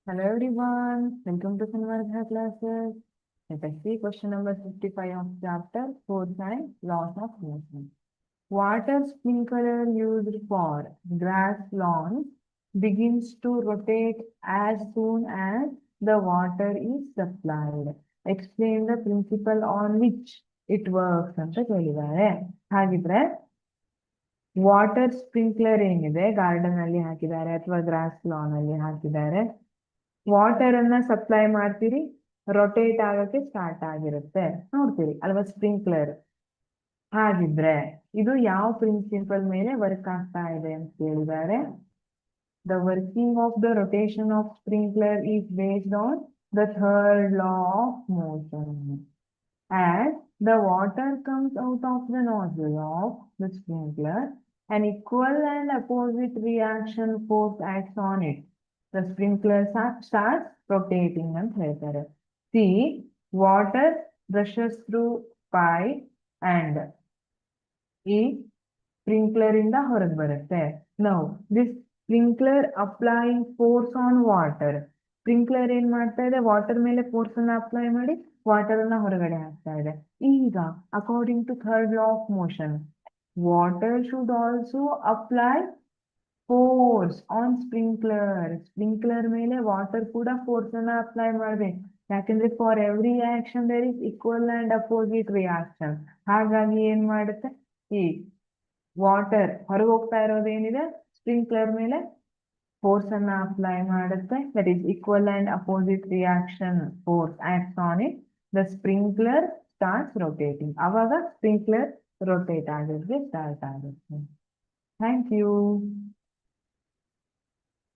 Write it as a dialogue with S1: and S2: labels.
S1: Hello everyone, welcome to Sanvartha classes. Let us see question number 55 of chapter 4 science, laws of motion. Water sprinkler used for grass lawns begins to rotate as soon as the water is supplied. Explain the principle on which it works ಅಂತ ಕೇಳಿದ್ದಾರೆ. ಹಾಗಿದ್ರೆ water sprinkler ಏನಿದೆ garden ಅಲ್ಲಿ ಹಾಕಿದ್ದಾರೆ ಅಥವಾ gross lawn ಅಲ್ಲಿ ಹಾಕಿದ್ದಾರೆ. Water ಅನ್ನ ಸಪ್ಲೈ ಮಾಡ್ತೀರಿ, ರೊಟೇಟ್ ಆಗಕ್ಕೆ ಸ್ಟಾರ್ಟ್ ಆಗಿರುತ್ತೆ, ನೋಡ್ತೀರಿ ಅಲ್ವಾ ಸ್ಪ್ರಿಂಕ್ಲರ್. ಹಾಗಿದ್ರೆ ಇದು ಯಾವ ಪ್ರಿನ್ಸಿಪಲ್ ಮೇಲೆ ವರ್ಕ್ ಆಗ್ತಾ ಇದೆ ಅಂತ ಕೇಳಿದ್ದಾರೆ. The working of the rotation of sprinkler is based on the third law of motion. As the water comes out of the nozzle of the sprinkler, an equal and opposite reaction force acts on it. The sprinkler starts rotating ಅಂತ ಹೇಳ್ತಾರೆ. See, water rushes through pipe and ಈ sprinkler ಇಂದ ಹೊರಗೆ ಬರುತ್ತೆ. Now, this sprinkler applying force on water. Sprinkler ಏನ್ ಮಾಡ್ತಾ ಇದೆ, water ಮೇಲೆ ಫೋರ್ಸ್ ಅನ್ನ ಅಪ್ಲೈ ಮಾಡಿ ವಾಟರ್ ಅನ್ನ ಹೊರಗಡೆ ಹಾಕ್ತಾ ಇದೆ. ಈಗ according to third law of motion, water should also apply force on sprinkler. Sprinkler ಮೇಲೆ ವಾಟರ್ ಕೂಡ ಫೋರ್ಸ್ ಅನ್ನ ಅಪ್ಲೈ ಮಾಡ್ಬೇಕು. ಯಾಕಂದ್ರೆ for every action there is equal and opposite reaction. ಹಾಗಾಗಿ ಏನ್ ಮಾಡುತ್ತೆ, ಈ ವಾಟರ್ ಹೊರಗೆ ಹೋಗ್ತಾ ಇರೋದೇನಿದೆ ಸ್ಪ್ರಿಂಕ್ಲರ್ ಮೇಲೆ ಫೋರ್ಸ್ ಅನ್ನ ಅಪ್ಲೈ ಮಾಡುತ್ತೆ. That is equal and opposite reaction force acts on it. The sprinkler starts rotating. ಅವಾಗ ಸ್ಪ್ರಿಂಕ್ಲರ್ ರೊಟೇಟ್ ಆಗೋದಕ್ಕೆ ಸ್ಟಾರ್ಟ್ ಆಗುತ್ತೆ. Thank you.